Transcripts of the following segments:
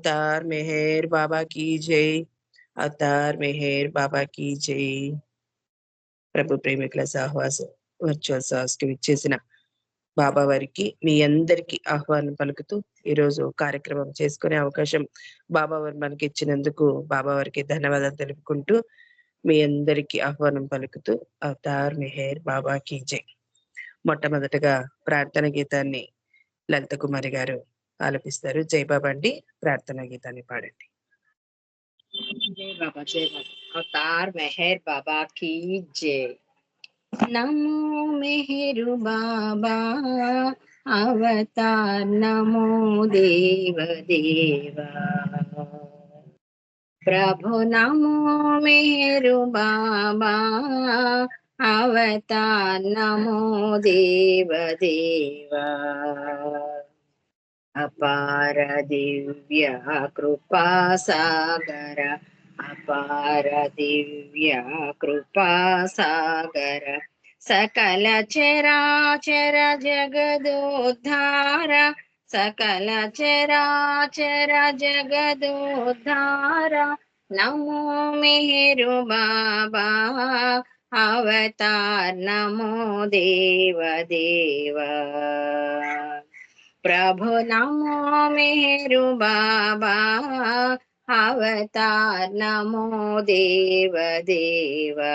अवतार मेहर बाबा की जय. अवतार मेहर बाबा की जय. ప్రభు ప్రేమికుల సహవాసం వర్చువల్ సాస్కి విచ్చేసిన బాబా వారికి మీ అందరికీ ఆహ్వానం పలుకుతూ ఈరోజు కార్యక్రమం చేసుకునే అవకాశం బాబా వారు మనకి ఇచ్చినందుకు బాబా వారికి ధన్యవాదాలు తెలుపుకుంటూ మీ అందరికీ ఆహ్వానం పలుకుతూ అవతార్ మెహర్ బాబా కీ జై. మొట్టమొదటగా ప్రార్థన గీతాన్ని లలిత కుమారి గారు ఆలపిస్తారు. జై బాబా అండి, ప్రార్థన గీతాన్ని పాడండి. जय बाबा जय बाबा. अवतार मेहर बाबा की जय. नमो मेहरु बाबा अवतार नमो देव देवा. प्रभु नमो मेहरु बाबा अवतार नमो देव देवा. अपार दिव्य कृपा सागर अपार दिव्य कृपा सागर सकल चराचर जगदोद्धार सकल चराचर जगदोद्धार. नमो मेहरु बाबा अवतार नमो देव देवा. प्रभु नमो मेहरु बाबा अवतार नमो देव देवा.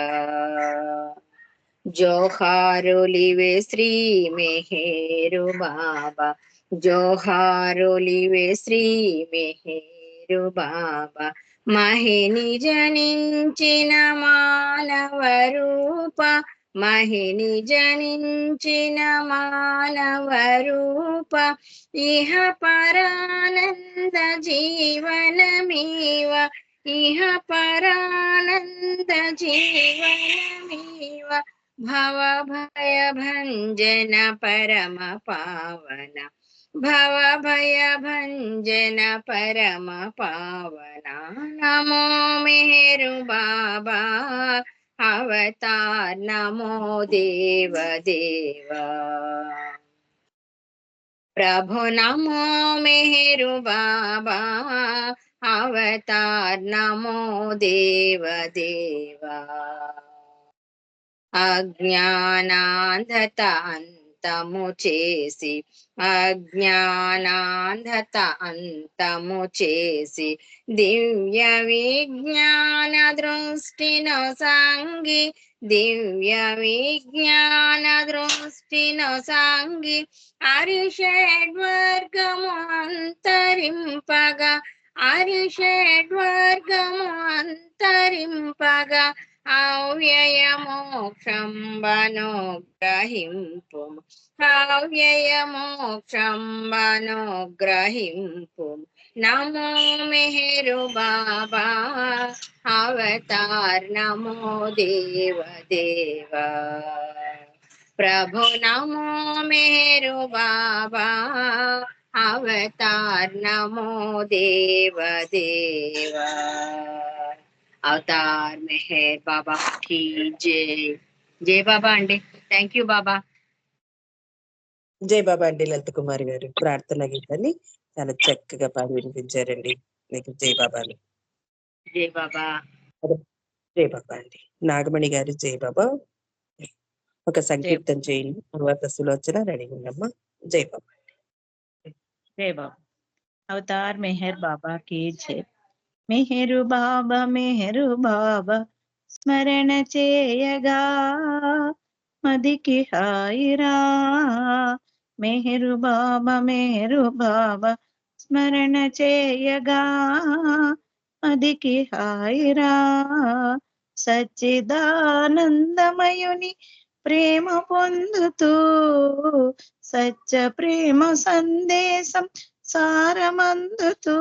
जोहारुलिवे श्री मेहरु बाबा जोहारुलिवे श्री मेहरु बाबा. महिनि जनिंचिन मानव रूप महिनि जनिंचिन मानव रूप. इह परानंद जीवनमीव इह परानंद जीवनमीव. भव भय भंजन परम पावन भव भय भंजन परम पावना. नमो मेहरु बाबा अवतार नमो देव देवा. प्रभु नमो मेहरु बाबा अवतार नमो देव देवा. अज्ञानांधत अंतमु చేసి अज्ञानांधत अंतमु చేసి दिव्य विज्ञान दृष्टिनो सांगी दिव्य विज्ञान दृष्टिनो सांगी. अरिषड्वर्गमु अंतरिंपगा अरिषड्वर्गमु अंतरिंपगा. अव्यय मोक्षं वनुग्रहिंपु अव्यय मोक्षं वनुग्रहिंपु. नमो मेहरु बाबा अवतार नमो देव देवा. प्रभु नमो मेहरु बाबा अवतार नमो देव देवा. అవతార్ మెహర్ బాబా की जय. జై బాబా అండి. థ్యాంక్ యూ బాబా. జై బాబా అండి. లలిత కుమారి గారు ప్రార్థన గీతాన్ని చాలా చక్కగా పాడి వినిపించారండి. మీకు జై బాబాలు. జై బాబా. జై బాబా అండి. నాగమణి గారు జై బాబా ఒక సంకీర్తన చేయండి. తర్వాత సులోచన రెడీ ఉండమ్మా. జై బాబా. జై బాబా. అవతార్ మెహర్ బాబా की जय. మెహరు బాబా స్మరణ చేయగా మదికి హాయిరా. మెహరు బాబా స్మరణ చేయగా మదికి హాయిరా. సచ్చిదానందమయుని ప్రేమ పొందుతూ సత్య ప్రేమ సందేశం సారమందుతూ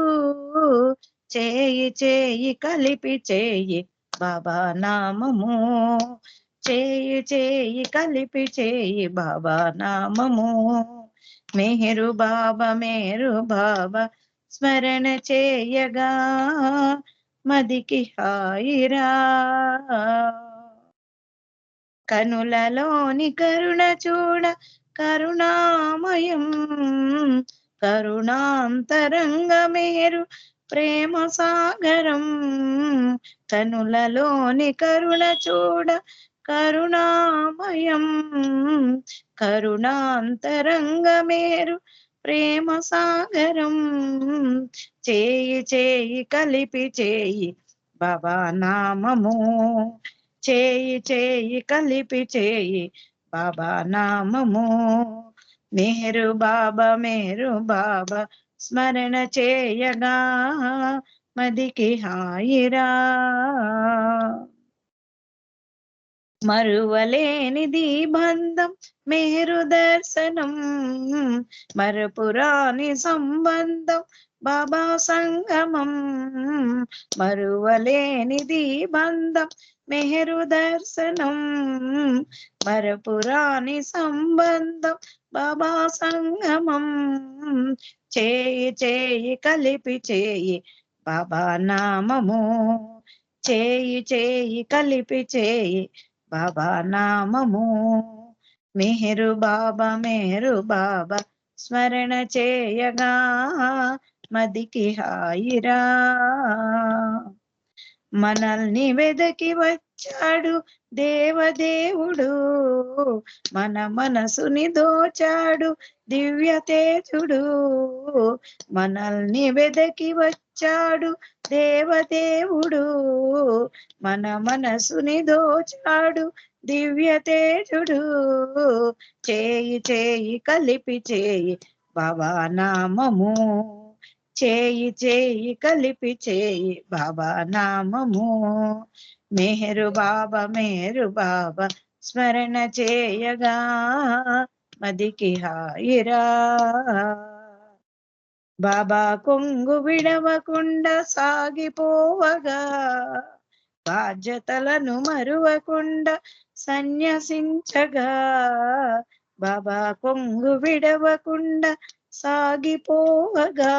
చేయి చేయి కలిపి చేయి బాబా నామము చేయి చేయి కలిపి చేయి బాబా నామము. మెహరు బాబా స్మరణ చేయగా మదికి హాయిరా. కనులలోని కరుణ చూడ కరుణామయం కరుణాంతరంగ మెహరు ప్రేమ సాగరం కనులలోని కరుణ చూడ కరుణామయం కరుణాంతరంగమేరు ప్రేమ సాగరం చేయి చేయి కలిపి చేయి బాబా నామము చేయి చేయి కలిపి చేయి బాబా నామము మేరు బాబా స్మరణ చేయగా మదికి హాయిరా మరువలేనిది బంధం మేరు దర్శనం మరపురాని సంబంధం బాబా సంగమం మరువలేనిది బంధం మెహరు దర్శనం మరపురాని సంబంధం బాబా సంగమం చేయి చేయి కలిపి చేయి బాబా నామము చేయి చేయి కలిపి చేయి బాబా నామము మెహరు బాబా స్మరణ చేయగా మదికి హాయిరా మనల్ని వెదకి వచ్చాడు దేవదేవుడు మన మనసుని దోచాడు దివ్య తేజుడు మనల్ని వెదకి వచ్చాడు దేవదేవుడు మన మనసుని దోచాడు దివ్య తేజుడు చేయి చేయి కలిపి చేయి బాబా నామము చేయి చేయి కలిపి చేయి బాబా నామము మెహరు బాబా స్మరణ చేయగా మదికి హాయిరా బాబా కొంగు విడవకుండా సాగిపోవగా బాధ్యతలను మరువకుండా సన్యసించగా బాబా కొంగు విడవకుండా సాగిపోవగా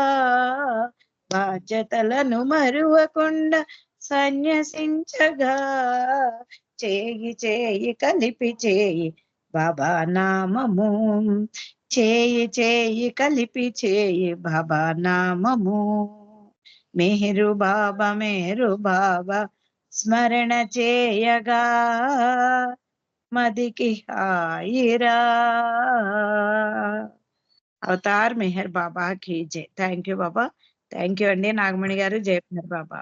బాధ్యతలను మరువకుండా సన్యసించగా చేయి చేయి కలిపి చేయి బాబా నామము చేయి చేయి కలిపి చేయి బాబా నామము మెహరు బాబా స్మరణ చేయగా మదికి హాయిరా అవతార్ మెహర్ బాబా కీ జై. Thank you Baba. Thank you అండి నాగమణి గారు. జై మెహర్ బాబా.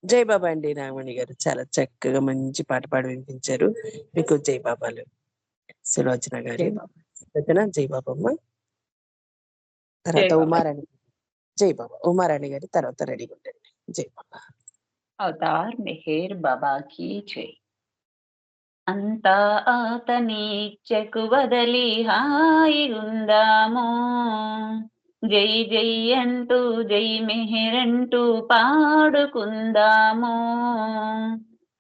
జై బాబా అండి నాగమణి గారు, చాలా చక్కగా మంచి పాట పాడి వినిపించారు. మీకు జై బాబాలు. సులోచన గారు జై బాబమ్మ, తర్వాత ఉమారాణి. జై బాబా. ఉమారాణి గారి తర్వాత రెడీగా ఉండండి. జై బాబా. అవతార్ మెహర్ బాబా కీ జై. అంతా అతని చెక్కు వదలి హాయిగుందాము, జై జై అంటూ జై మెహర్ అంటూ పాడుకుందాము.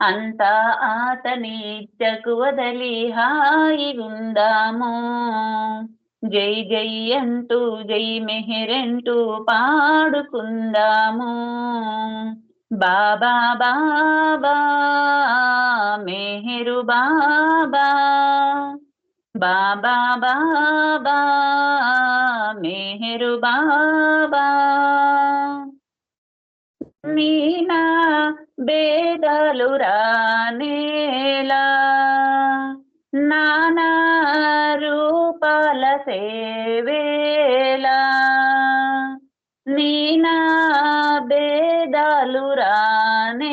అంతా అతని చెక్కు వదలి హాయిగుందాము, జై జై అంటూ జై మెహర్ అంటూ పాడుకుందాము. బాబా బాబా మెహరు బాబా బాబా బాబా మెహరు బాబా మీనా బేదలు రానేలా నానా రూపాల సేవేలా నీనా బేదాలు రానేలా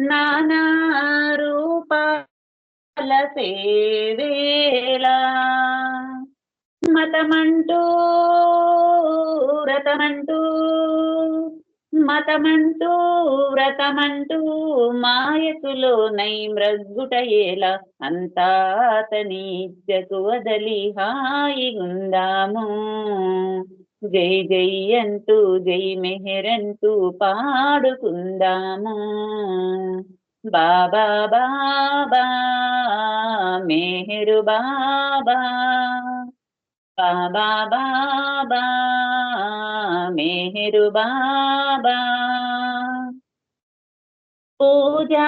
నానా రూపాల సేవేలా మతమంటూ వ్రతమంటూ మతమంటూ వ్రతమంటూ మాయకులో నై మ్రగ్గుటయేలా అంతా అతని ఇచ్చకు వదలి హాయిగుందాము, జై జై అంటూ జై మెహర్ అంటూ పాడుకుందాము. బాబా బాబా మెహరు బాబా బాబా బాబా మెహరు బాబా పూజా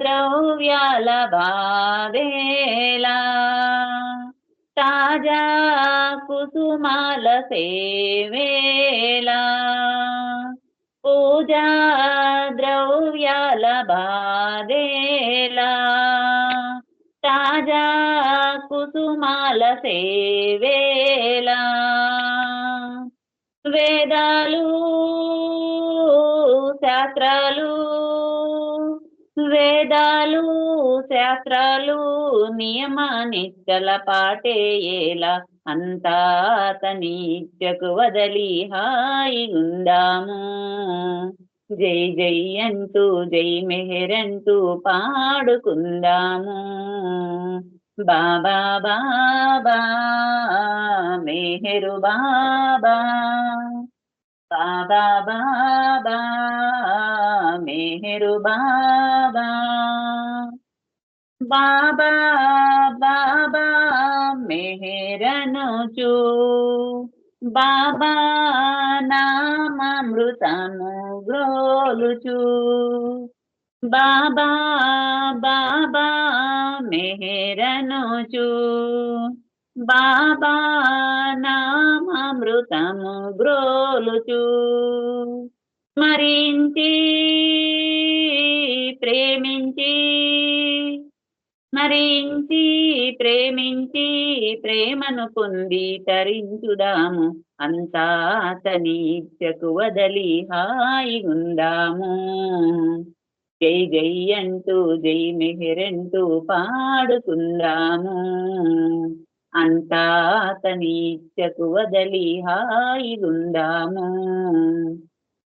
ద్రవ్యాల బావేలా తార తాజా కుసుమాల సేవేలా పూజా ద్రవ్యాల బాదేలా తాజా కుసుమాల సేవేలా వేదాలు శాస్త్రాలు వేదాలు శాస్త్రాలు నియమ నిశ్చల పాటేయేలా అంతా తనిచ్చకు వదలి హాయిగుందాము జై జై అంటూ జై మెహరంటూ పాడుకుందాము బాబా బాబా మెహరు బాబా బాబా బాబా మెహరు బాబా బాబా బాబా మెహరనుచు బాబా నామామృతము గ్రోలుచు బాబా బాబా మెహరనుచు బాబా నామామృతము గ్రోలుచు స్మరించి ప్రేమించి స్మరించి ప్రేమించి ప్రేమను పొంది తరించుదాము అంతా తనిచ్చకు వదలి హాయిగుందాము జై జై అంటూ జై మెహరంటూ పాడుకుందాము అంతా తనిచ్చకు వదలి హాయిగుందాము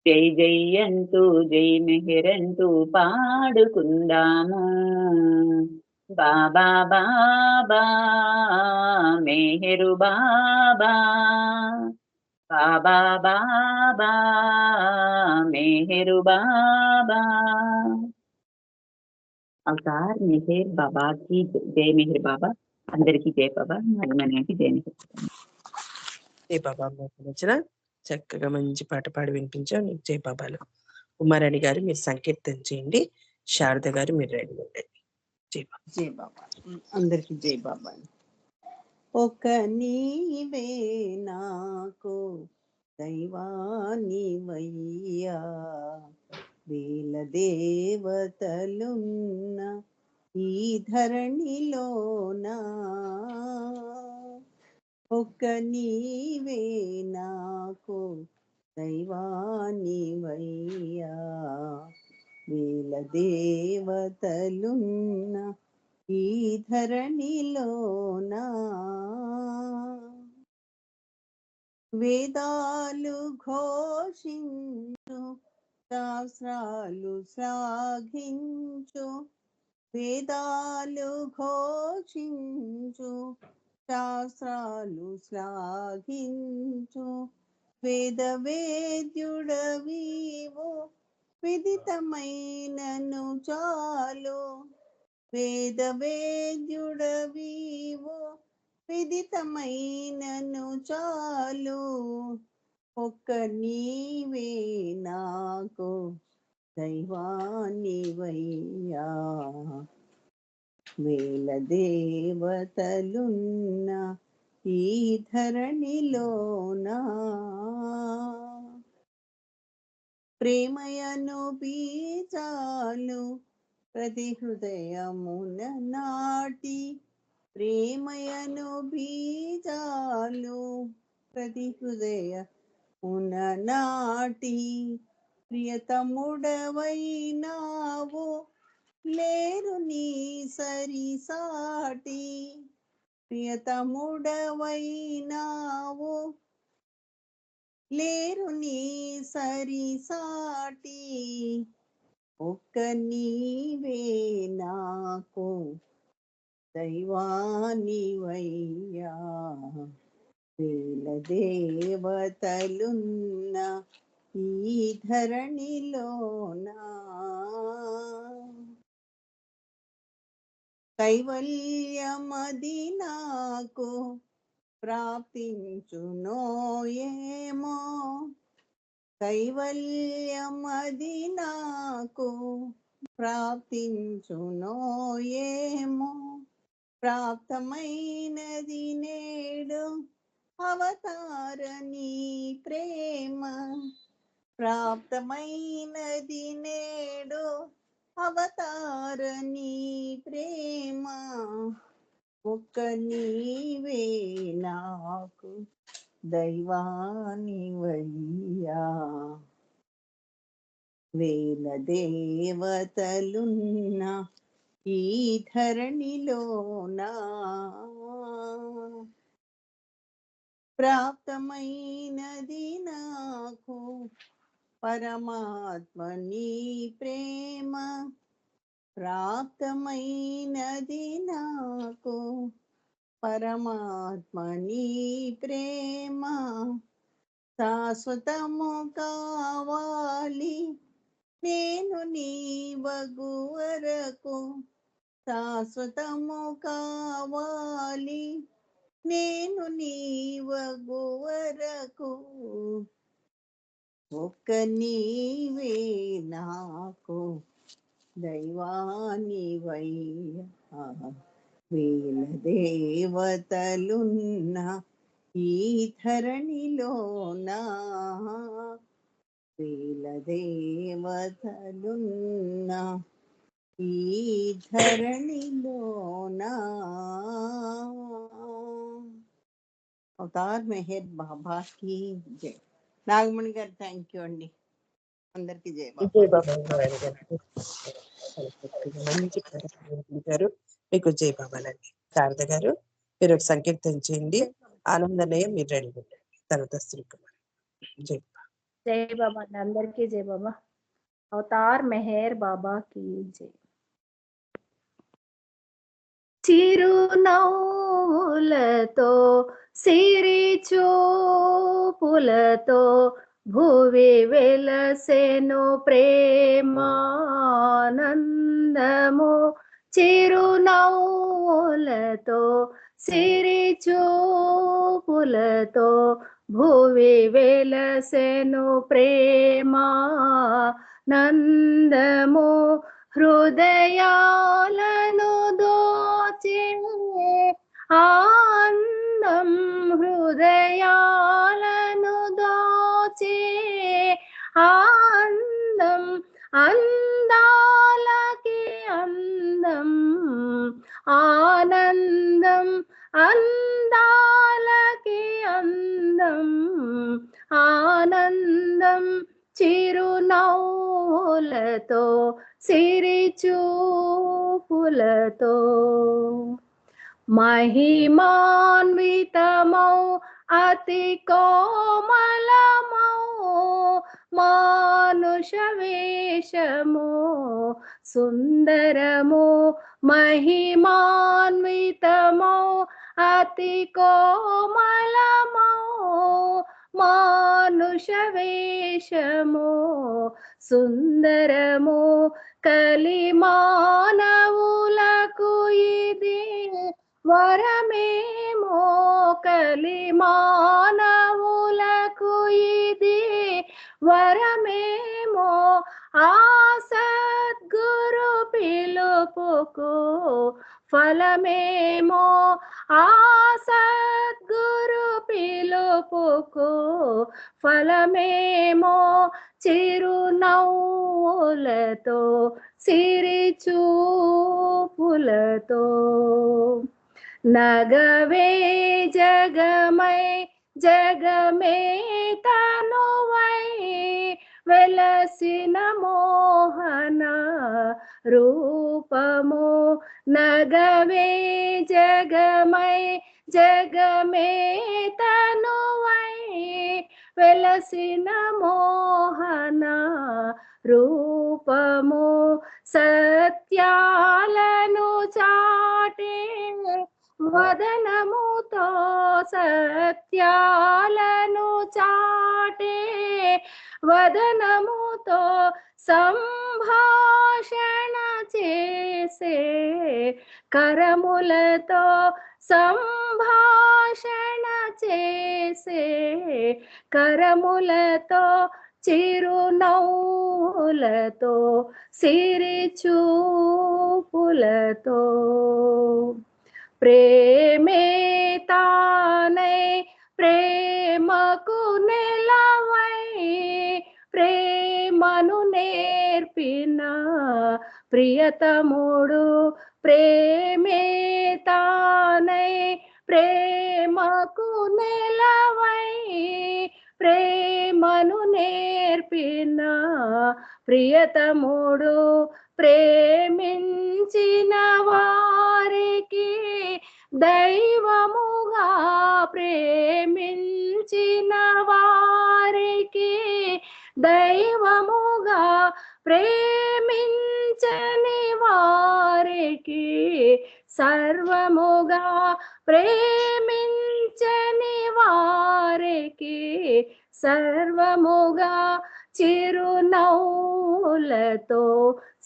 జై జై అంటూ జై మెహరంటూ పాడుకుందాము బాబా బాబా మెహరు బాబా బాబా బాబా మెహరు బాబా అవతార్ మెహర్ బాబాకి జై మెహర్ బాబా అందరికీ జై బాబా మణిమణికి జై మెహర్ జై బాబా నచ్చిన చక్కగా మంచి పాట పాడి వినిపించావు నీకు జై బాబాలు. ఉమారాణి గారు మీరు సంకీర్తన చేయండి, శారద గారు మీరు రెడీ ఉండండి. జై బాబా. జై బాబా. అందరికి జై బాబా. ఒక నీవే నాకు దైవానివయ్యా వేల దేవతలున్న ఈ ధరణిలోనా ఒక నీవే నాకు దైవానివయ్యా వేల దేవతలున్న ఈ ధరణిలోనా వేదాలు ఘోషించు శాస్త్రాలు శ్లాఘించు వేదాలు ఘోషించు శాస్త్రాలు శ్లాఘించు వేద వేద్యుడవీవో విదితమైనను చాలు వేద వేద్యుడవీవో విదితమైనను చాలు ఒక్క నీవే నాకు దైవానివయ్యా వేల దేవతలున్న ఈ ధరణిలోనా ప్రేమయను బీజాలు ప్రతి హృదయమున నాటి ప్రేమయను బీజాలు ప్రతి హృదయమున నాటి ప్రియతముడవైనావు లేరు నీ సరిసాటి ప్రియతముడవైనావు లేరు నీ సరిసాటి ఒక్క నీవే నాకు దైవానివయ్యా వేల దేవతలున్న ఈ ధరణిలోనా కైవల్యమది నాకు ప్రాప్తించునో ఏమో కైవల్యమది నాకు ప్రాప్తించునో ఏమో ప్రాప్తమైనది నేడు అవతార నీ ప్రేమ ప్రాప్తమైనది నేడు అవతార నీ ప్రేమ ఒక్క నీవే నాకు దైవానివయ్యా వేల దేవతలున్న ఈ ధరణిలోనా ప్రాప్తమైనది నాకు పరమాత్మ నీ ప్రేమ ప్రాప్తమైనది నాకు పరమాత్మ నీ ప్రేమ శాశ్వతము కావాలి నేను నీ వగు వరకు శాశ్వతము కావాలి నేను నీ వగు వరకు ఒక్క నీవే నాకు దైవానివయ్యా వేల దేవతలున్న ఈ ధరణిలోనా వేల దేవతలున్న ఈ ధరణిలోనా అవతార్ మెహర్ బాబాకి జై. నాగమణి గారు థ్యాంక్ యూ అండి. అందరికి జై బాబా. జై బాబా నారాయణ గారు. మంచి ప్రదర్శన వినిపించారు. మీకు జై బాబాలండి. శారద గారు మీరు ఒక సంకీర్తన చేయండి. ఆనందనయ్య మీరు రెడీ ఉంటారు. తర్వాత శ్రీ కుమార్. జై బాబా. జై బాబా అండి. అందరికీ జై బాబా. అవతార్ మెహర్ బాబా की జై. చిరునవ్వులతో సిరి చూపులతో భువి వెలసెను ప్రేమానందము చిరునవ్వులతో సిరి చూపులతో భువి వెలసెను ప్రేమానందము హృదయాలను దోచే ఆనందం హృదయాలను దోచే ఆనందం అందాలకి అందం ఆనందం అందాలకి అందం ఆనందం చిరునవ్వులతో సిరి చూపులతో మహిమాన్వితమౌ అతి కోమలమౌ మానుష వేషము సుందరము మహిమాన్వితమౌ అతి కోమలమౌ మానుష వేషము సుందరము కలి మానవులకు ఇది వరమేమో కలి మానవులకు ఇది వరమేమో ఆ సద్గురు పిలుపుకు ఫలమేమో ఆ సద్గురు పిలుపుకు ఫలమేమో చిరునవ్వులతో సిరి చూపులతో నగవే జగమై జగమే తనువై వెలసిన మోహన రూపము నగవే జగమై జగమే తనువై వెలసిన మోహన రూపము సత్యాలను చాటే వదనముతో సత్యాలను చాటే వదనముతో సంభాషణ చేసే కరములతో సంభాషణ చేసే కరములతో చిరునవ్వులతో సిరి చూపులతో ప్రేమే తానై ప్రే ప్రియతముడు ప్రేమే తానై ప్రేమకు నెలవై ప్రేమను నేర్పిన ప్రియతముడు ప్రేమించిన వారికి దైవముగా ప్రేమించిన వారికి దైవముగా ప్రేమించని వారికి సర్వముగా ప్రేమించని వారికి సర్వముగా చిరునవ్వులతో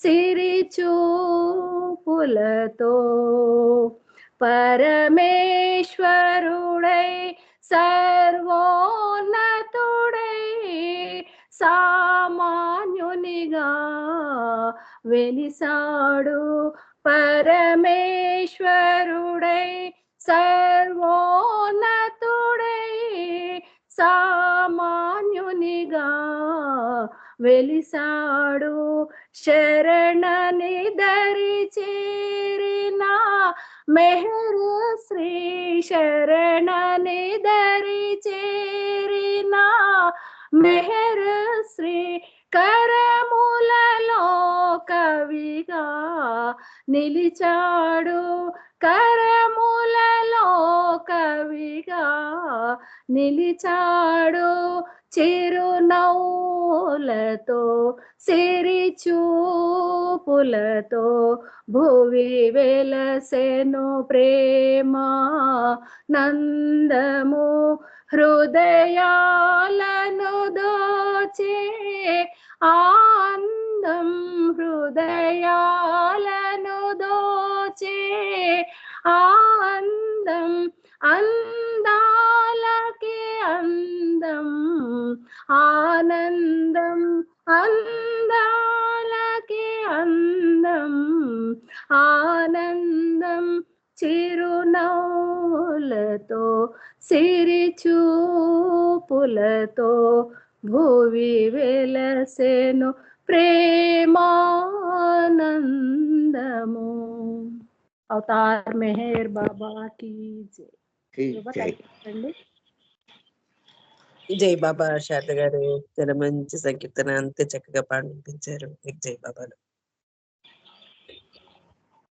సిరిచూపులతో పరమేశ్వరుడై సర్వోన్నతుడై సామాన్యునిగా వెలిసాడు పరమేశ్వరుడై సర్వోన్నతుడై సామాన్యునిగా వెలిసాడు శరణని దరి చేరిన మెహరు శ్రీ శరణని దరి చేరిన మెహరు శ్రీ కరములలో కవిగా నిలిచాడు కరములలో కవిగా నిలిచాడు చిరునవ్వులతో సిరిచూపులతో భువి వెలసెను ప్రేమ నందము హృదయాలను దోచే ఆనందం హృదయాలను దోచే ఆనందం అందాలకి అందం ఆనందం అందాలకి అందం ఆనందం చిరునవ్వులతో సిరిచూపులతో భువి వెలసెను ప్రేమానందము. అవతార్ మెహర్ బాబా కీ జై. అండి జై బాబా. శారద గారు చాలా మంచి సంకీర్తన, అంతే చక్కగా పాడించారు. మీకు జై బాబాలు.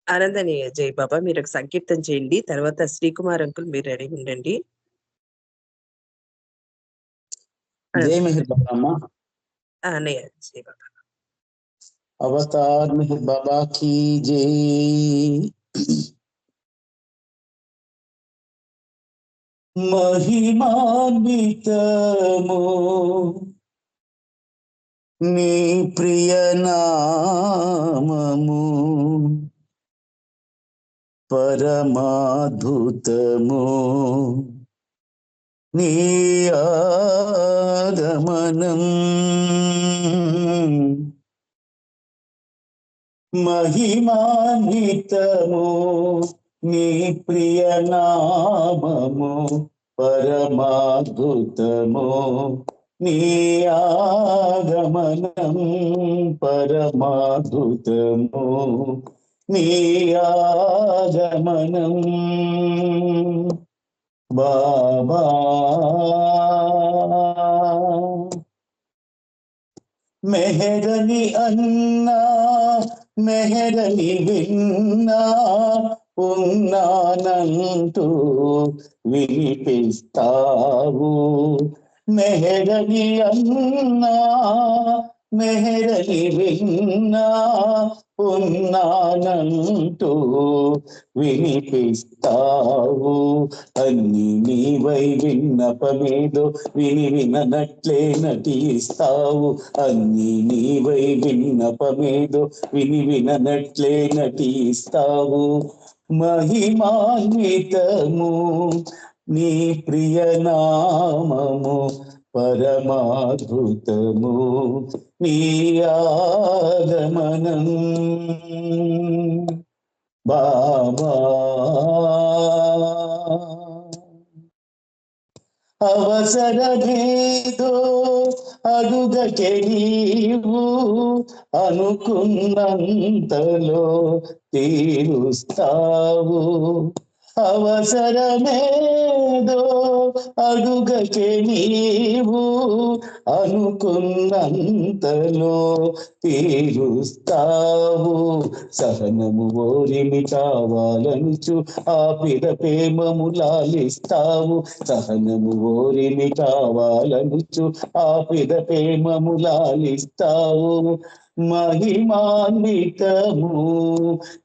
ఆనందని జై బాబా, మీరు ఒక సంకీర్తన చేయండి. తర్వాత శ్రీకుమార్ అంకుల్ మీరు రెడీ ఉండండి. జై మెహర్ బాబా అమ్మా. అన్నయ్య జై బాబా. అవతార్ మెహర్ బాబా కీ జై. మహిమాన్వితము నీ ప్రియ నామము, పరమాద్భుతము నీ ఆగమనం. మహిమాన్వితము నీ ప్రియ నామము, పరమాద్భుతము నీ ఆగమనం, పరమాద్భుతము నీ ఆగమనం. బాబా మెహరని అన్నా మెహరని విన్నా ఉన్నానంటూ వినిపిస్తావు. మెహరని అన్నా మెహరని విన్నా ఉన్నానంటూ వినిపిస్తావు. అన్ని నీవై విన్నపమేదో విని విననట్లే నటిస్తావు. అన్ని నీవై విన్నపమేదో విని విననట్లే నటిస్తావు. మహిమాన్వితము నీ ప్రియ నామము, పరమాద్భుతము నీ ఆగమనం. బాబా అవసరమేదో అడుగకే నీవు అనుకున్నంతలో తీరుస్తావు. అవసరమేదో అడుగకే నీవు అనుకున్నంతలో తీరుస్తావు. సహనము ఓరిమి కావాలనుచు ఆపిద ప్రేమము లాలిస్తావు. సహనము ఓరిమి కావాలనుచు ఆపిద ప్రేమము లాలిస్తావు. మహిమాన్వితము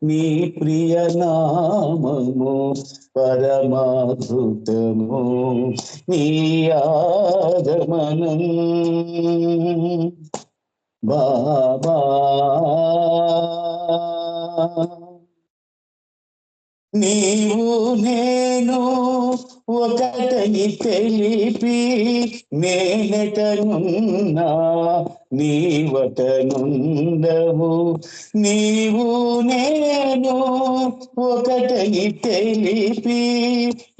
నీ ప్రియ నామము, పరమాద్భుతము నీ ఆగమనం. బాబా నీవు నేను ఒకటని తెలిపి నేనెటనున్నా నీవటనుండవు. నీవు నేను ఒకటని తెలిపి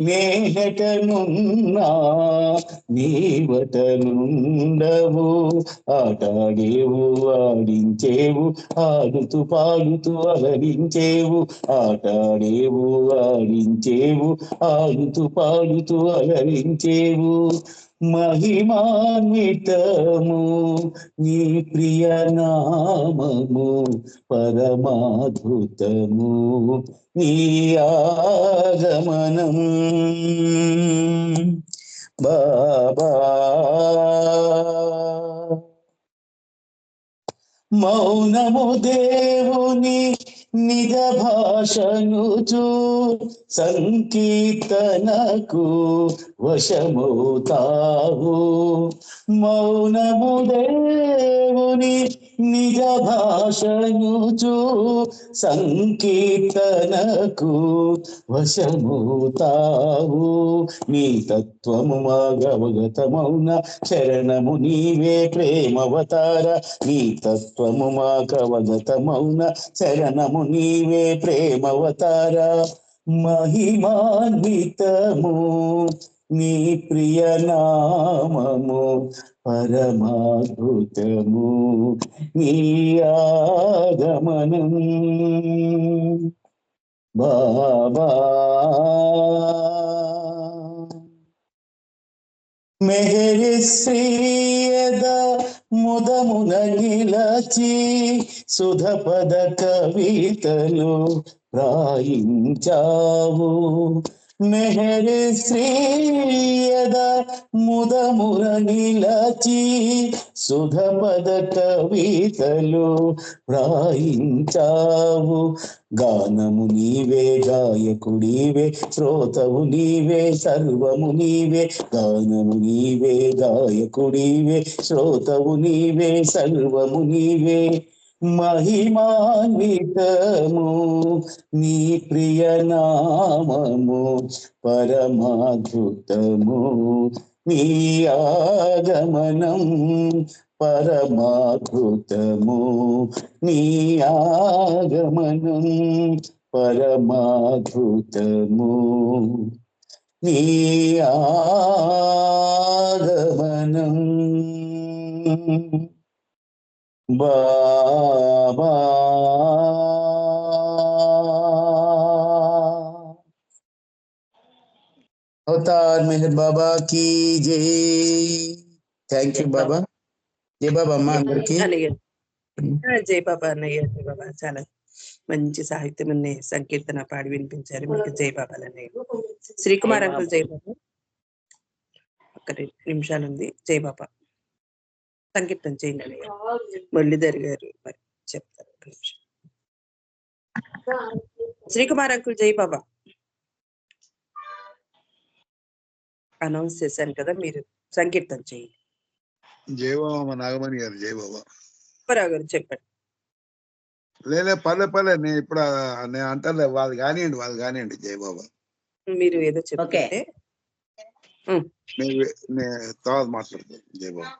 నేనెటనున్నా నీవటనుండవు. ఆటాడేవు ఆడించేవు, ఆడుతూ పాడుతూ అలరించేవు. ఆటాడేవు ఆడించేవు, ఆడుతూ పాడుతూ అలరించేవు. మహిమాన్వితము నీ ప్రియ నామము, పరమాద్భుతము నీ ఆగమనం. బాబా మౌనము దేవుని నిజ భాషనుచు సంకీర్తనకు వశమవుతావు. మౌనము దేవుని నిజ భాషనుచు సంకీర్తనకు వశమవుతావు. నీ తత్వము మాగవగతమౌన శరణము నీవే ప్రేమవతార. నీ తత్వము మాగవగతమౌన శరణము నీవే ప్రేమవతార. మహిమాన్వితము నీ ప్రియ నామము, పరమాద్భుతము నీ ఆగమనం. బాబా మెహరి శ్రీయద ముదమున నిలచి సుధ పద కవితలు రాయించావు. మెహరి శ్రీయద ముదమున నిలచి సుధ పద కవితలు రాయించావు. గానము నీవే గాయకుడివే, శ్రోతవు నీవే, సర్వము నీవే. గానము నీవే గాయకుడివే, శ్రోతవు నీవే, సర్వము నీవే. మహిమాన్వితము నీ ప్రియ నామము, పరమాద్భుతము నీ ఆగమనం. పరమాద్భుతము నీ ఆగమనం, పరమాద్భుతము నీ ఆగమనం. బాబా అవతార్ మెహర్ బాబా की जय. థ్యాంక్ యూ బాబా. జై బాబా అమ్మ అందరికి. అన్నయ్య జై బాబా అన్నయ్య. జై బాబా చాలా మంచి సాహిత్యం అనే సంకీర్తన పాడి వినిపించారు. మీకు జై బాబాలు అన్నయ్య. శ్రీకుమార్ అంకుల్ జై బాబా. ఒక 2 నిమిషాలు ఉంది. జై బాబా సంకీర్తన చేయండి అన్నయ్య. మురళీధర్ గారు మరి చెప్తారు. ఒక నిమిషం. శ్రీకుమార్ అంకుల్ జై బాబా అనౌన్స్ చేశాను కదా, మీరు సంకీర్తన చేయండి. జై బాబా నాగమణి గారు. జై బాబా. సుబ్బారావు గారు చెప్పండి. లేలే పర్లే నేను ఇప్పుడు నేను అంటలే, వాళ్ళు కానివ్వండి. జై బాబా. మీరు ఏదో చెప్తే నేను తర్వాత మాట్లాడతాను. జై బాబా.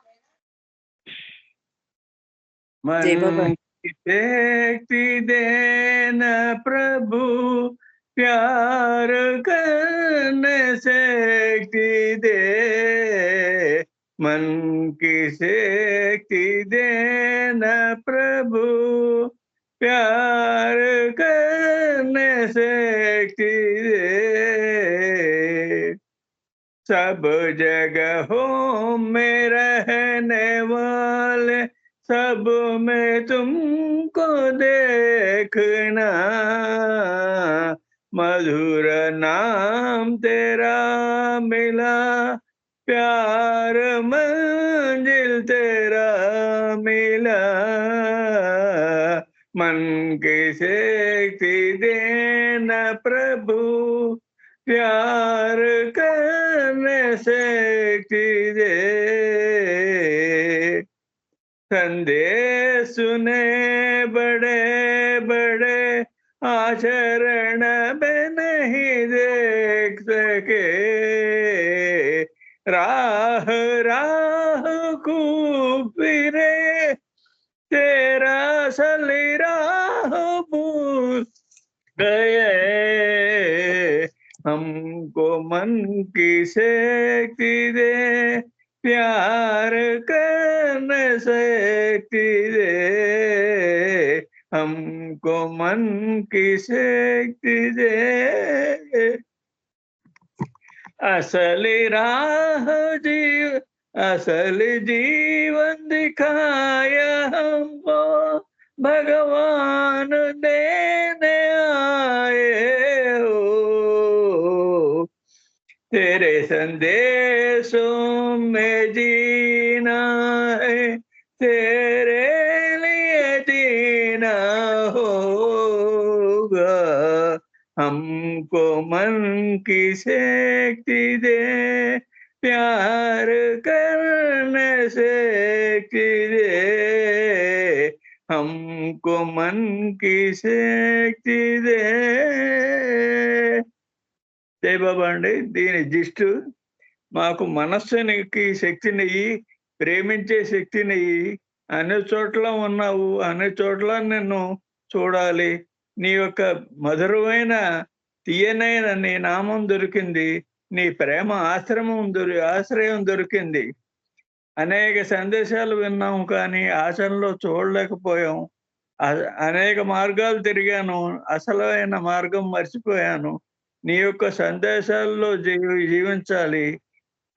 జై బాబా. शक्ति देना प्रभु, प्यार करने शक्ति दे, मन की शक्ति देना प्रभु, प्यार करने शक्ति दे। सब जगहों में रहने वाले, सब में तुमको देखना, मधुर नाम तेरा मिला, प्यार मंजिल तेरा मिला। मन की शक्ति देना प्रभु, प्यार करने शक्ति दे। संदेश सुने बड़े बड़े, आचरण में नहीं देख सके, राह राह खूब फिरे, तेरा असली राह भूल गए। हमको मन की शक्ति दे, प्यार करने शक्ति दे। हमको मन की शक्ति दे, असली राह जीव असल जीवन दिखाया हमको, भगवान देने आए हो। तेरे संदेशों में जीना है, तेरे लिए जीना होगा। हमको मन की शक्ति दे, प्यार करने शक्ति दे। हमको मन की शक्ति दे। జై బాబా అండి. దీని జిస్టు మాకు మనస్సునికి శక్తినియ్యి, ప్రేమించే శక్తినియ్యి. అన్ని చోట్ల ఉన్నావు, అన్ని చోట్ల నిన్ను చూడాలి. నీ యొక్క మధురమైన తీయనైన నీ నామం దొరికింది, నీ ప్రేమ ఆశ్రయం దొరికింది. అనేక సందేశాలు విన్నాము కానీ ఆచరణలో చూడలేకపోయాం. అనేక మార్గాలు తిరిగాను, అసలైన మార్గం మర్చిపోయాను. నీ యొక్క సందేశాల్లో జీవించాలి,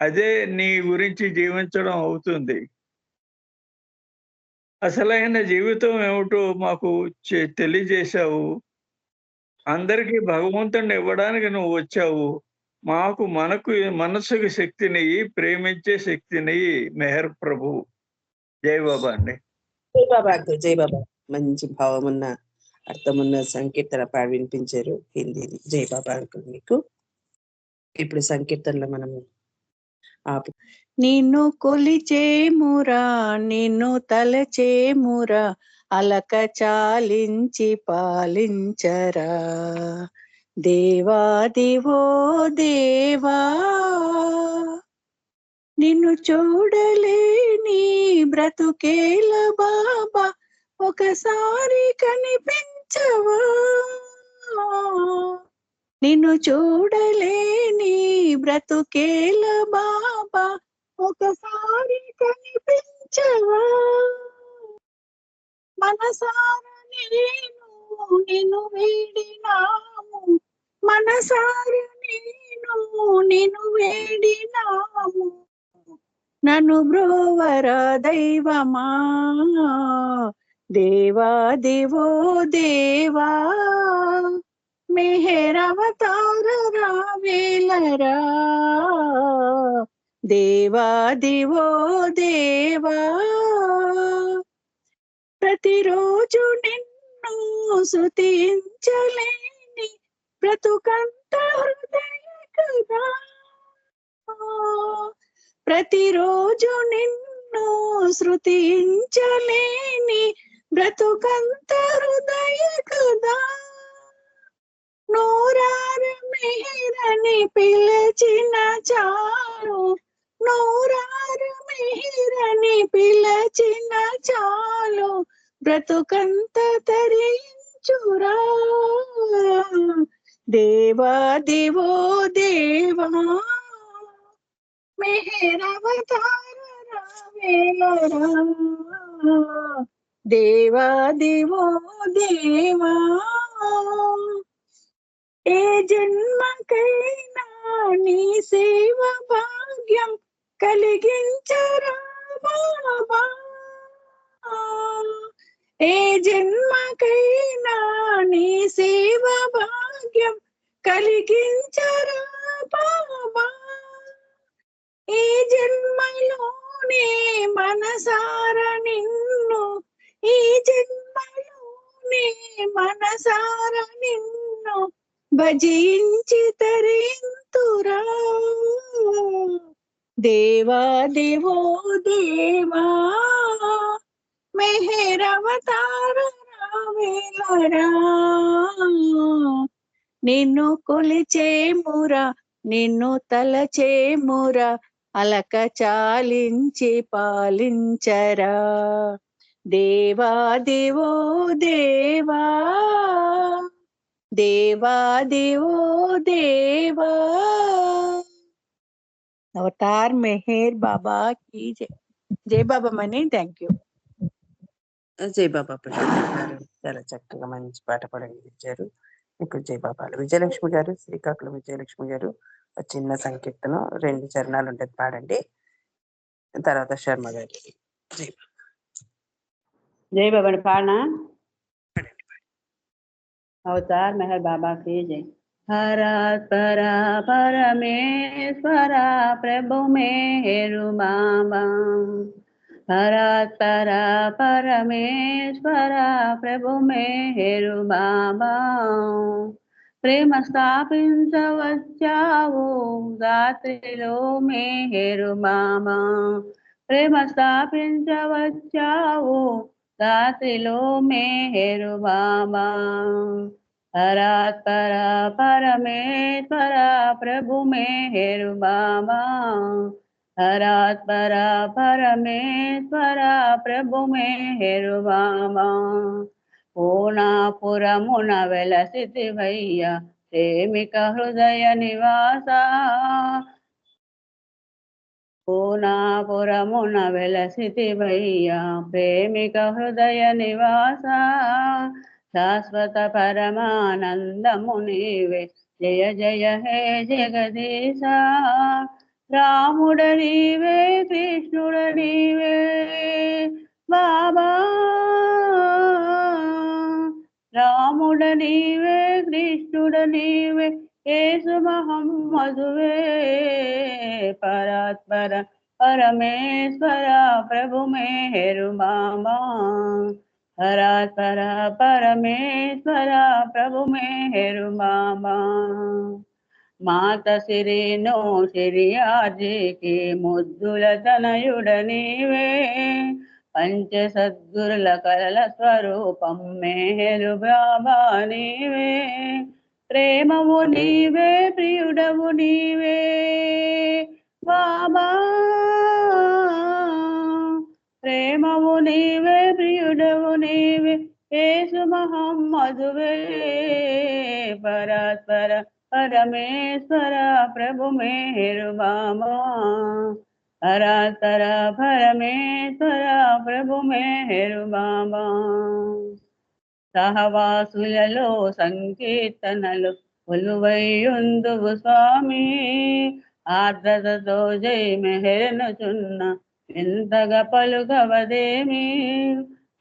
అదే నీ గురించి జీవించడం అవుతుంది. అసలైన జీవితం ఏమిటో మాకు తెలియజేశావు. అందరికీ భగవంతుని ఇవ్వడానికి నువ్వు వచ్చావు. మనసుకి శక్తిని, ప్రేమించే శక్తిని మెహర్ ప్రభు. జై బాబా అండి. జై బాబా అంకుల్, జై బాబా. మంచి భావమున్న అర్థమున్న సంకీర్తన పాడి వినిపించారు హిందీది. జై బాబా అంకుల్ మీకు. ఇప్పుడు సంకీర్తనలో మనము నిన్ను కొలిచేమురా, నిన్ను తలచేమురా, అలక చాలించి పాలించరా. దేవాదివో దేవా, నిన్ను చూడలేని బ్రతుకేల బాబా, ఒకసారి కనిపించవా. నిన్ను చూడలేని బ్రతుకేల బాబా, ఒకసారి కనిపించవా. మనసార నిన్ను వేడినాము, మనసార నిన్ను వేడినాము. నన్ను బ్రోవరా దైవమా, దేవా దేవో దేవా. మెహరవతార రావేలరా, దేవా దేవో దేవా. ప్రతిరోజు నిన్ను స్తుతించలేని బ్రతుకంత హృదయ కదా. ప్రతిరోజు నిన్ను స్తుతించలేని బ్రతుకంత హృదయ కదా. నూరార మెహరని పిలచిన చాలు, నూరార మెహరని పిలచిన చాలు, బ్రతుకంత తరించురా. దేవా దేవో దేవా, మెహరవతార రావేలరా దేవా దేవో దేవా ఏ జన్మకైనా నీ సేవ భాగ్యం కలిగించరా బాబా ఏ జన్మకైనా నీ సేవ భాగ్యం కలిగించరా బాబా ఈ జన్మలోనే మనసార నిన్ను ఈ జన్మలోనే మనసార నిన్ను భజించి తరింతురా దేవా దేవో దేవా మెహరవతార రావేలరా నిన్ను కొలిచేమురా నిన్ను తలచేమురా అలక చాలించి పాలించరా దేవా దేవో దేవా దేవా దేవో దేవా అవతార్ మెహర్ బాబా की जय జై బాబా మని థ్యాంక్ యూ జై బాబా ప్రశాంత్ గారు చాలా చక్కగా మంచి పాట పాడించారు. మీకు జై బాబాలు. విజయలక్ష్మి గారు, శ్రీకాకుళం విజయలక్ష్మి గారు ఒక చిన్న సంకీర్తనం 2 చరణాలు ఉంటుంది పాడండి. తర్వాత శర్మ గారు జై బాబా. जय बाबा पाना పాడండి. अवतार मेहर बाबा की जय। हरा परा परमेश्वरा प्रभु मेरु बाबा हरा परा परमेश्वरा प्रभु मेरु बाबा प्रेम స్థాపించవచ్చావు రాత్రిలో మేరు బాబా ప్రేమ స్థాపించవచ్చావు రాత్రిలో మేరు బాబా పరాత్పర పరమేశ్వర ప్రభు మేరు బాబా పరాత్పర పరమేశ్వర ప్రభు మేరు బాబా పూర్ణాపురమున వెలసితివయ్య ప్రేమిక హృదయ నివాస పూర్ణాపురమున వెలసితివయ్య ప్రేమిక హృదయ నివాస శాశ్వత పరమానందము నీవే జయ జయ హే జగదీశ రాముడ నీవే కృష్ణుడ నీవే బాబా రాముడ నీవే కృష్ణుడ నీవే యేసు మహమ్మదువే పరాత్పర పరమేశ్వర ప్రభు మేరు బాబా పరాత్పర పరమేశ్వర ప్రభు మేరు బాబా మాత సిరినో సిరియాజికి ముద్దుల తనయుడ నీవే పంచ సద్గురుల కలల స్వరూపం మేరు బాబా నీవే ప్రేమవు నీవే ప్రియుడవు నీవే బాబా ప్రేమవు నీవే ప్రియుడవు నీవే యేసు మహమ్మదువే పరాత్పర పరమేశ్వర ప్రభు మేరు బాబా పరాత్పర పరమేశ్వర ప్రభు మేరు బాబా సహవాసులలో సంకీర్తనలు కొలువైయుందువు స్వామి ఆర్ద్రతతో జై మెహరనుచున్న ఎంతగా పలుకవదేమి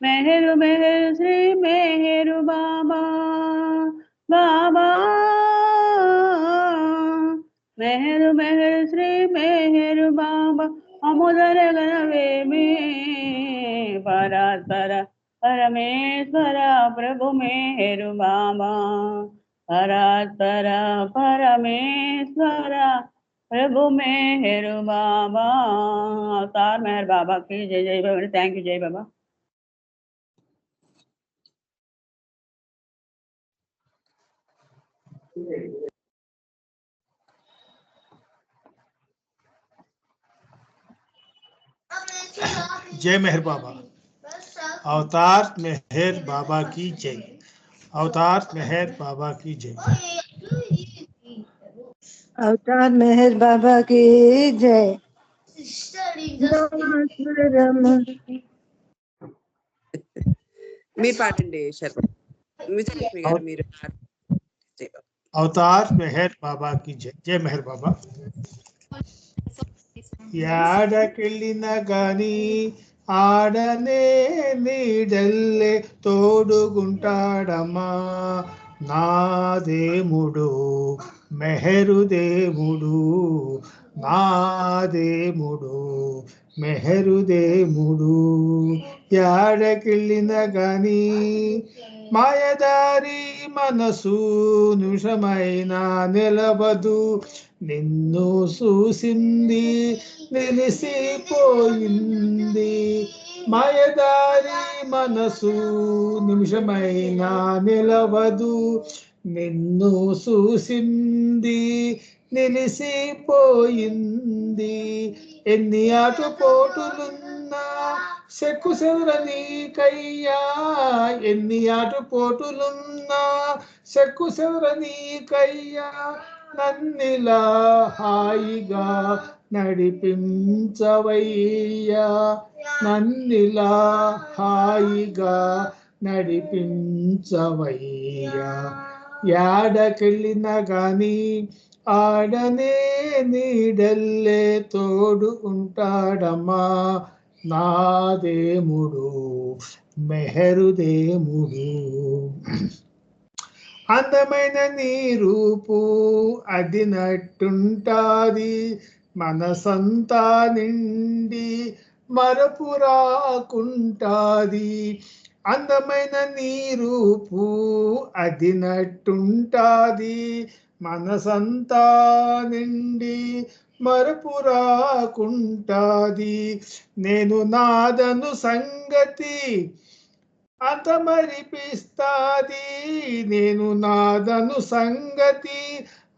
మెహరు మెహరు శ్రీ మెహరు బాబా బాబా మెహరు మెహరు శ్రీ మెహరు బాబా అముదరగనవేమి పరాత్పర పరమేశ్వర ప్రభు మేరు బాబా పరాత్పర పరమేశ్వర ప్రభు మేరు బాబా अवतार मेहर बाबा की जय जय बाबा थैंक यू जय बाबा जय मेहर बाबा। अवतार मेहर बाबा की जय। अवतार मेहर बाबा की जय। अवतार मेहर बाबा की जय। మీరు పాడండి శర్మ విజయలక్ష్మి గారు, మీరు జై బాబా. अवतार मेहर बाबा की जय जय मेहर बाबा యాడకెళ్ళిన గాని ఆడనే నీడల్లే తోడుగుంటాడమ్మా నా దేవుడు మెహరు దేవుడు నా దేవుడు మెహరు దేవుడు యాడకెళ్ళిన గాని మాయదారి మనసు నిమిషమైనా నిలవదు నిన్ను చూసింది నిలిసిపోయింది మాయదారి మనసు నిమిషమైనా నిలవదు నిన్ను చూసింది నిలిసిపోయింది ఎన్ని ఆటుపోటులున్నా చెక్కు చెదరనీకయ్యా ఎన్ని ఆటుపోటులున్నా చెక్కు చెదరనీకయ్యా నన్నిలా హాయిగా నడిపించవయ్యా నన్నిలా హాయిగా నడిపించవయ్యా యాడకెళ్ళిన గాని ఆడనే నీడల్లే తోడు ఉంటాడమ్మా నా దేవుడు మెహరు దేవుడు అందమైన నీ రూపు అది నట్టుంటాది మనసంతా నిండి మరపు రాకుంటాది అందమైన నీ రూపు అది నట్టుంటాది మనసంతా నిండి మరపు రాకుంటాది నేను నాదను సంగతి అంత మరిపిస్తాది నేను నాదను సంగతి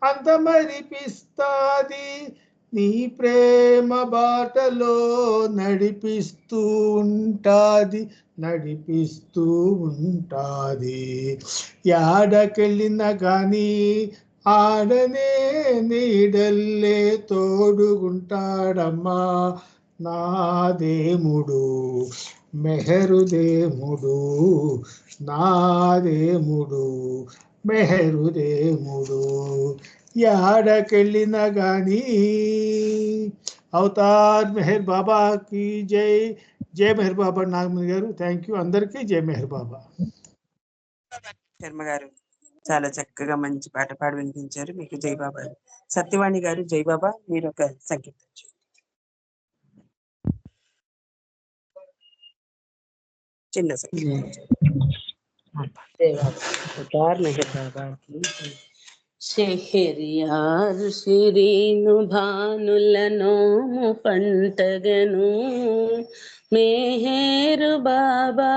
అంత మరిపిస్తాది నీ ప్రేమ బాటలో నడిపిస్తూ ఉంటాది యాడకెళ్ళిన గాని ఆడనే నీడల్లే తోడుగుంటాడమ్మా నా దేవుడు మెహరు దేవుడు నా దేవుడు మెహరు దేవుడు యాడకెళ్ళిన గాని అవతార్ మెహర్ బాబా की జై జై మెహర్ బాబా నాగమణి గారు థ్యాంక్ యూ అందరికీ జై మెహర్ బాబా శర్మ గారు చాలా చక్కగా మంచి పాట పాడి వినిపించారు, మీకు జై బాబా. సత్యవాణి గారు జై బాబా, మీరు ఒక సంగీతం చిన్న సంగీతం. अवतार मेहर बाबा की శహరియారు సిరీను భానులనోము పంటగను మేహేరు బాబా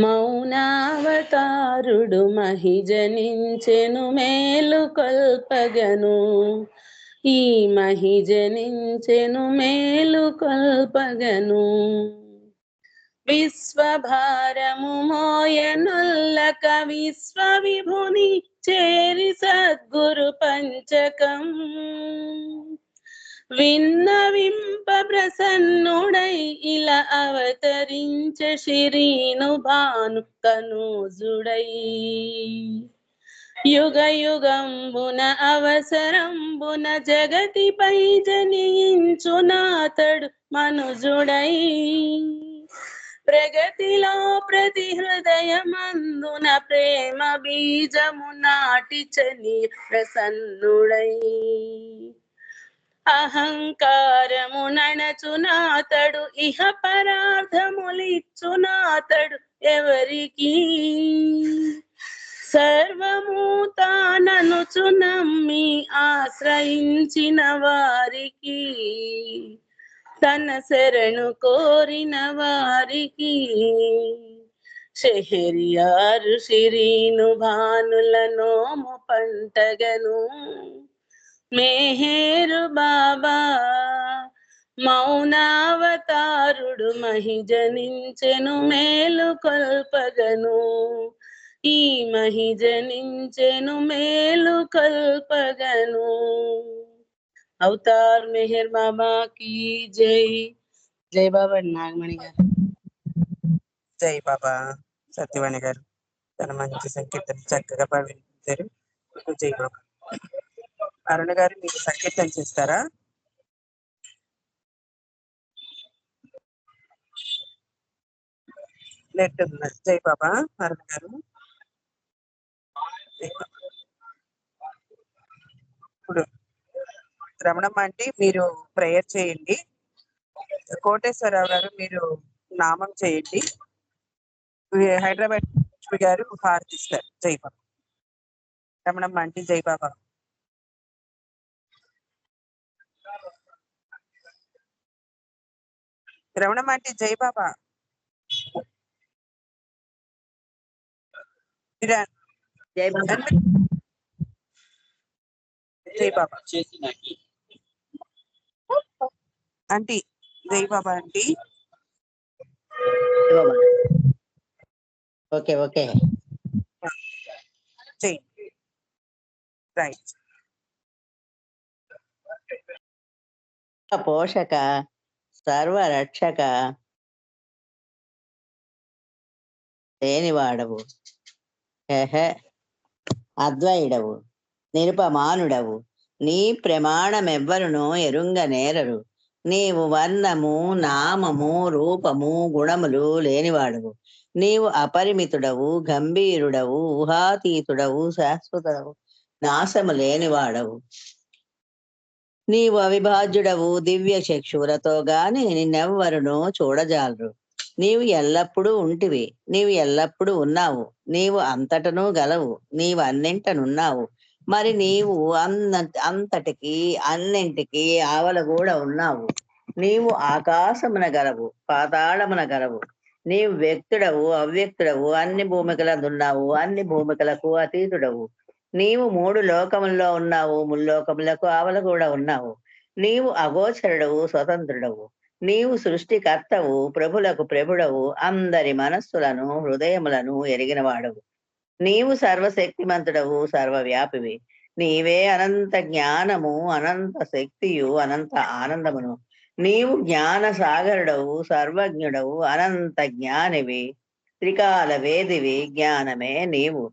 మౌనావతారుడు మహిజనించెను మేలు కొల్పగను ఈ మహిజనించెను మేలు కొల్పగను విశ్వభారము మోయనుల్లక విశ్వ విభుని చేరి సద్గురు పంచకం విన్నవింప ప్రసన్నుడై ఇలా అవతరించే శిరీను భాను కనూజుడై యుగ యుగంబున అవసరంబున జగతిపై జనించునాతడు మనుజుడై ప్రగతిలో ప్రతి హృదయమందున ప్రేమ బీజము నాటిచని ప్రసన్నుడై అహంకారము నణచునాతడు ఇహ పరార్థములిచ్చునాతడు ఎవరికి సర్వము తాననుచు నమ్మి ఆశ్రయించిన వారికి తన శరణు కోరిన వారికి షెహరియారు శిరీను భానుల నోము పంటగను మేహేరు బాబా మౌనావతారుడు మహిజనించెను మేలు కొల్పగను ఈ మహిజనించెను మేలు కొల్పగను అవతార్ మెహర్ బాబా కీ జై. జై బాబా నాగమణి గారు. జై బాబా. సత్యవాణి గారు తన మంచి సంకీర్తన చక్కగా వినిపించారు. జై బాబా. అరుణ గారు మీరు సంకీర్తన చేస్తారా? నెట్ ఉన్నది. జై బాబా. అరుణ గారు ఇప్పుడు రమణమ్మ అంటే మీరు ప్రేయర్ చేయండి. కోటేశ్వరరావు గారు మీరు నామం చేయండి. హైదరాబాద్ గారు హారతిస్తారు. జై బాబా. రమణమ్మ అంటే జై బాబా. రమణమ్మ అంటే జై బాబా. జై బాబా. జై బాబా ఆంటీ. జై బాబా ఆంటీ. Okay okay. జై రైట్. పోషక సర్వరక్షక లేనివాడవు, అద్వైడవు, నిరుపమానుడవు, నీ ప్రమాణమెవ్వరును ఎరుంగ నేరరు. నీవు వర్ణము, నామము, రూపము, గుణములు లేనివాడవు. నీవు అపరిమితుడవు, గంభీరుడవు, ఊహాతీతుడవు, శాశ్వతుడవు, నాశము లేనివాడవు. నీవు అవిభాజ్యుడవు, దివ్య చక్షువులతో గాని నిన్నెవ్వరును చూడజాలరు. నీవు ఎల్లప్పుడూ ఉంటివి, నీవు ఎల్లప్పుడూ ఉన్నావు, నీవు అంతటను గలవు, నీవు అన్నింటనున్నావు. మరి నీవు అంతటికి అన్నింటికి ఆవల కూడా ఉన్నావు. నీవు ఆకాశమున గలవు, పాతాళమున గలవు. నీవు వ్యక్తుడవు, అవ్యక్తుడవు, అన్ని భూమికలందున్నావు, అన్ని భూమికలకు అతీతుడవు. నీవు 3 లోకముల్లో ఉన్నావు, ముల్లోకములకు ఆవల కూడా ఉన్నావు. నీవు అగోచరుడవు, స్వతంత్రుడవు. నీవు సృష్టికర్తవు, ప్రభులకు ప్రభుడవు, అందరి మనస్సులను హృదయములను ఎరిగినవాడవు. నీవు సర్వశక్తిమంతుడవు, సర్వవ్యాపివి. నీవే అనంత జ్ఞానము, అనంత శక్తియు, అనంత ఆనందమును. నీవు జ్ఞాన సాగరుడవు, సర్వజ్ఞుడవు, అనంత జ్ఞానివి, త్రికాల వేదివి, జ్ఞానమే నీవు.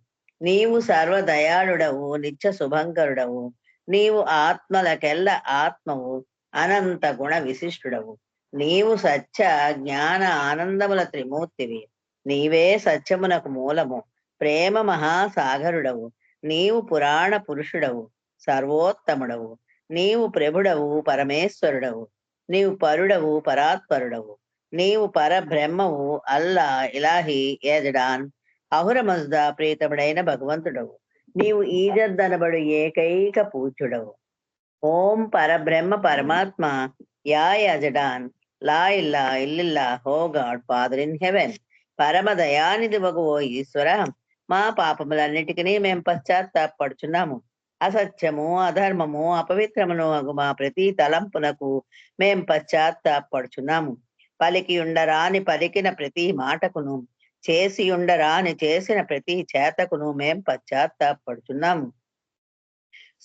నీవు సర్వదయాళుడవు, నిత్య శుభంకరుడవు. నీవు ఆత్మలకెల్ల ఆత్మవు, అనంత గుణ విశిష్టుడవు. నీవు సత్య జ్ఞాన ఆనందముల త్రిమూర్తివి. నీవే సత్యమునకు మూలము, ప్రేమ మహాసాగరుడవు. నీవు పురాణ పురుషుడవు, సర్వోత్తముడవు. నీవు ప్రభుడవు, పరమేశ్వరుడవు. నీవు పరుడవు, పరాత్పరుడవు. నీవు పరబ్రహ్మవు, అల్లా, ఇలాహి, యజడాన్, అహుర మజ్దా ప్రీతముడైన భగవంతుడవు. నీవు ఈజద్దనబడు ఏకైక పూజ్యుడవు. ఓం పరబ్రహ్మ పరమాత్మ, యా యజడాన్, లా ఇల్లా ఇల్లిల్లా, హో గాడ్ ఫాదర్ ఇన్ హెవెన్. పరమ దయానిధి వగు ఓ ఈశ్వర, మా పాపములన్నిటికీ మేము పశ్చాత్తాపడుచున్నాము. అసత్యము, అధర్మము, అపవిత్రమును అగు మా ప్రతి తలంపునకు మేం పశ్చాత్తాపడుచున్నాము. పలికి ఉండరాని పలికిన ప్రతి మాటకును, చేసి ఉండరాని చేసిన ప్రతి చేతకును మేం పశ్చాత్తాపడుచున్నాము.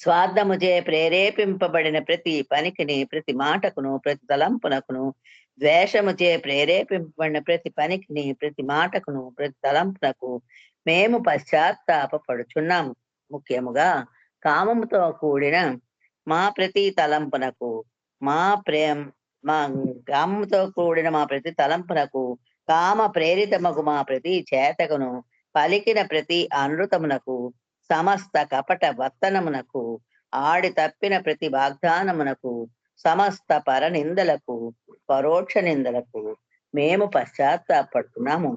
స్వార్థముచే ప్రేరేపింపబడిన ప్రతి పనికిని, ప్రతి మాటకును, ప్రతి తలంపునకును, ద్వేషముచే ప్రేరేపింపబడిన ప్రతి పనికిని, ప్రతి మాటకును, ప్రతి తలంపునకు మేము పశ్చాత్తాపడుచున్నాము. ముఖ్యముగా కామముతో కూడిన మా ప్రతి తలంపునకు, మా కామముతో కూడిన మా ప్రతి తలంపునకు, కామ ప్రేరితమగు మా ప్రతి చేతకును, పలికిన ప్రతి అనృతమునకు, సమస్త కపట వర్తనమునకు, ఆడి తప్పిన ప్రతి వాగ్దానమునకు, సమస్త పరనిందలకు, పరోక్ష నిందలకు మేము పశ్చాత్తాపడుతున్నాము.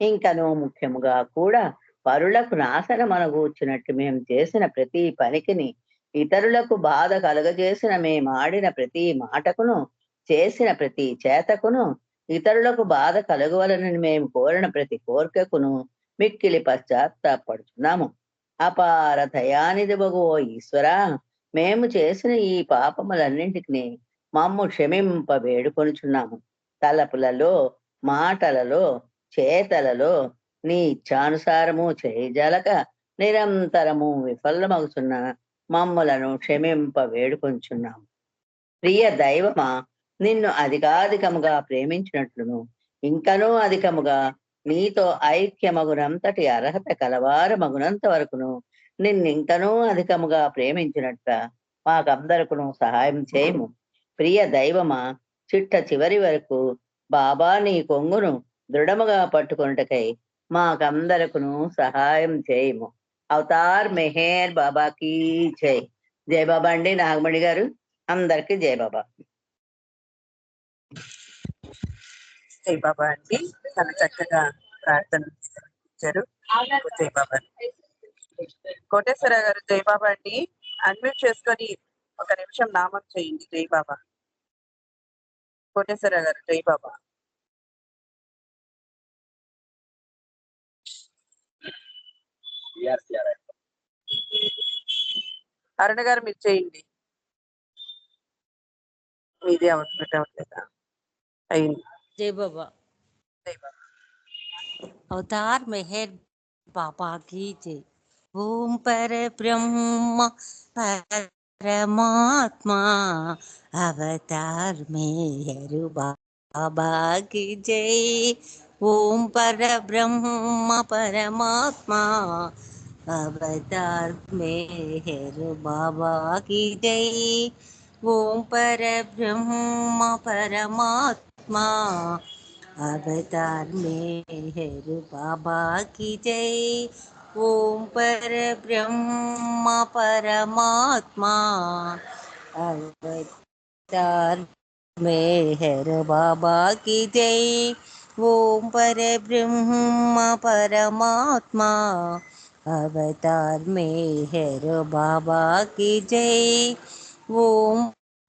ఇంకను ముఖ్యముగా కూడా పరులకు నాశనమనగూర్చినట్టు మేము చేసిన ప్రతి పనికిని, ఇతరులకు బాధ కలుగజేసిన మేమాడిన ప్రతి మాటకును, చేసిన ప్రతి చేతకును, ఇతరులకు బాధ కలుగవలనని మేము కోరిన ప్రతి కోరికకును మిక్కిలి పశ్చాత్తాపడుచున్నాము. అపార దయానిధి వగు ఓ ఈశ్వరా, మేము చేసిన ఈ పాపములన్నింటికి మమ్ము క్షమింప వేడుకొనుచున్నాము. తలపులలో, మాటలలో, చేతలలో నీ ఇచ్ఛానుసారము చేయజాలక నిరంతరము విఫలమగుచున్న మమ్ములను క్షమింప వేడుకొంచున్నాము. ప్రియ దైవమా, నిన్ను అధికాధికముగా ప్రేమించినట్లును ఇంకనూ అధికముగా నీతో ఐక్యమగునంతటి అర్హత కలవారమగునంత వరకును నిన్నింకనూ అధికముగా ప్రేమించినట్ల మాకందరకును సహాయం చేయము. ప్రియ దైవమా, చిట్ట చివరి వరకు బాబా నీ కొంగును దృఢముగా పట్టుకొనుటకై మాకందరకును సహాయం చేయము. అవతార్ మెహేర్ బాబాకి జై. జై బాబా అండి. నాగమణి గారు, అందరికి జై బాబా. జై బాబా అండి. చాలా చక్కగా ప్రార్థన ఇచ్చారు. జై బాబా. కోటేశ్వర గారు జై బాబా అండి. అన్మ్యూట్ చేసుకొని ఒక నిమిషం నామం చేయండి. జై బాబా. కోటేశ్వర గారు జై బాబా. అరుణ గారు మీరు చేయండి. మీదే అవ్వట్లేదా? అయింది. जय बाबा। జై బాబా. अवतार मेहर बाबा की जय। ओम पर ब्रह्म परमात्मा अवतार मेहर बाबा की जय। ओम पर ब्रह्म परमात्मा अवतार मेहर बाबा की जय। ओम पर ब्रह्म परमात्मा अवतार मेहर बाबा की जय। ओम पर ब्रह्म परमात्मा अवतार मेहर बाबा की जय। ओम पर ब्रह्म परमात्मा अवतार मेहर बाबा की जय। ओम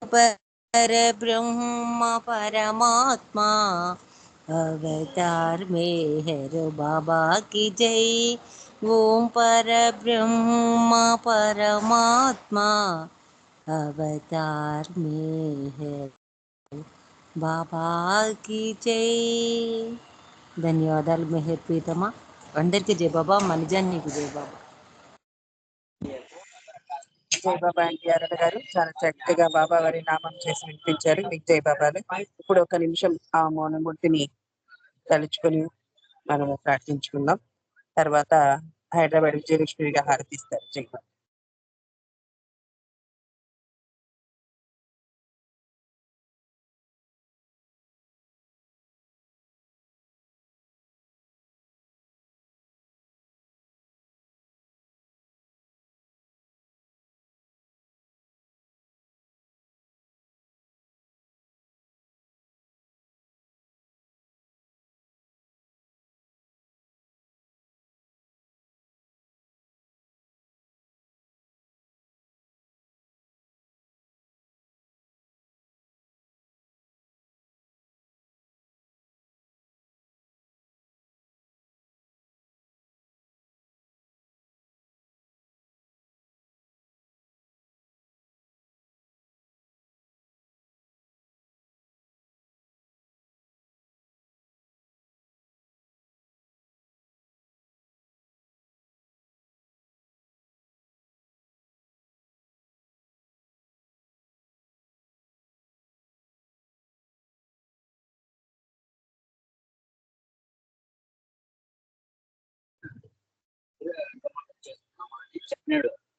पर ब्रह्म परमात्मा अवतार मेहर बाबा की जय। ओम पर ब्रह्म परमात्मा अवतार मेहर बाबा की जय। ధన్యవాదాలు మెహర్ ప్రీతమా. అందరికీ జై బాబా. మనిజానికి జై బాబా. జై బాబా అండి. అరుణ గారు చాలా చక్కగా బాబా వారి నామం చేసి వినిపించారు. మీకు జై బాబాలు. ఇప్పుడు ఒక నిమిషం ఆ మౌనమూర్తిని తలుచుకొని మనము ప్రార్థించుకుందాం. తర్వాత హైదరాబాద్ విజయలక్ష్మిగా హారతిస్తారు. జై బాబా.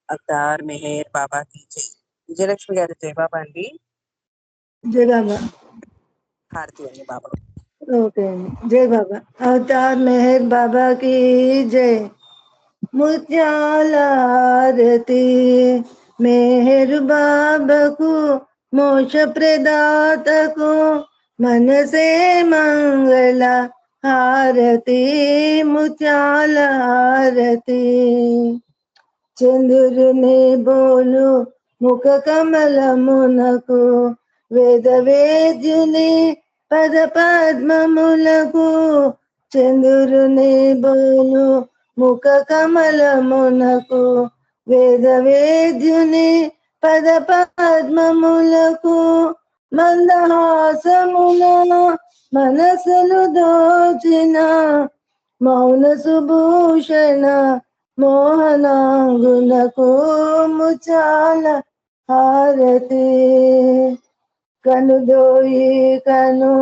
अवतार मेहर बाबा की जय. విజయలక్ష్మి గారు జై బాబా అండి. जय बाबा। హారతి అండి బాబా. ओके जय बाबा। अवतार मेहर बाबा की जय। मुत्याला आरती मेहर बाबा को मोक्ष प्रदाता को मन से मंगला आरती मुत्याला आरती। చంద్రుని బోలు ముఖ కమలమునకు వేద వేద్యుని పద పద్మములకు. చంద్రుని బోలు ముఖ కమలమునకు వేద వేద్యుని పద పద్మములకు. మందహాసమున మనసులు దోచిన మౌన సుభూషణ మోహనాంగులకు ముచాల హారతి. కనుదోయి కను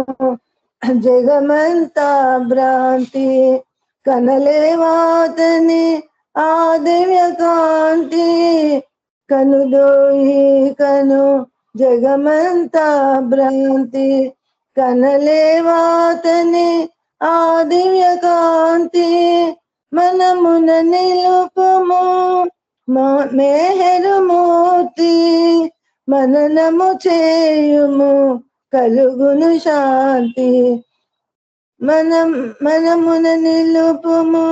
జగమంతా భ్రాంతి కనలేవాతని ఆ దివ్య కాంతి కనుదోయి కను జగమంతా భ్రాంతి కనలేవాతని ఆ దివ్య కాంతి మనమున నిలుపుము మేహరుమూర్తి మననము చేయుము కలుగును శాంతి మనమున నిలుపుము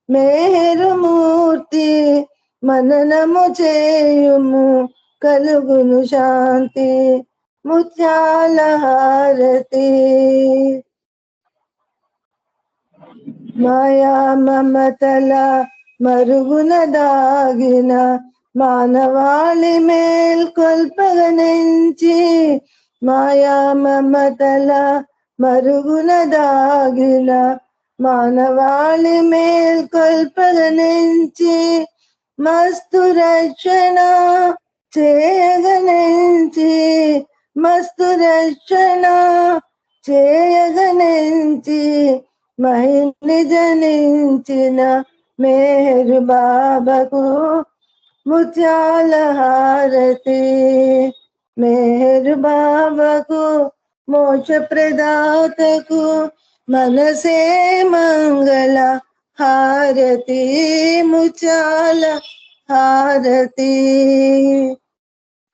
మేహరుమూర్తి మననము చేయుము కలుగును శాంతి ముత్యాల హారతి మాయా మమతల మరుగున దాగిన మానవాళి మేల్కొల్పగనించి మాయా మమతల మరుగున దాగిన మానవాళి మేల్కొల్పగనించి మస్తు రక్షణ చేయగనించి మస్తు రక్షణ చేయగనించి మహిని జనించిన మేరు బాబాకు ముత్యాల హారతి మేరు బాబాకు మోక్ష ప్రదాతకు మనసే మంగళ హారతి ముత్యాల హారతి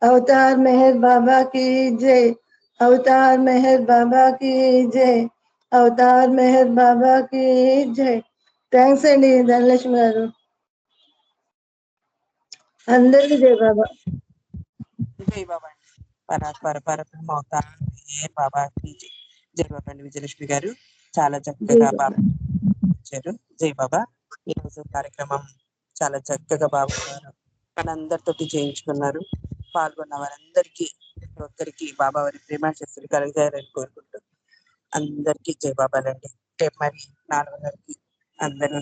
अवतार मेहर बाबा की जय अवतार मेहर बाबा की जय अवतार मेहर बाबा की जय థ్యాంక్స్ అండి ధనలక్ష్మి గారు అందరికీ జై బాబా జై బాబా అండి. పరబ్రహ్మ అవతార్ మెహర్ బాబాకి జై. జై బాబా అండి. విజయలక్ష్మి గారు చాలా చక్కగా బాబా ఇచ్చారు. జై బాబా. ఈ రోజు కార్యక్రమం చాలా చక్కగా బాబా గారు మనందరితోటి చేయించుకున్నారు. పాల్గొన్న వారందరికీ ప్రతి ఒక్కరికి బాబా వారి ప్రేమాశస్సులు కలుగుతారని కోరుకుంటూ అందరికీ జై బాబాలండి. రేపు మరి 4:30కి అందరూ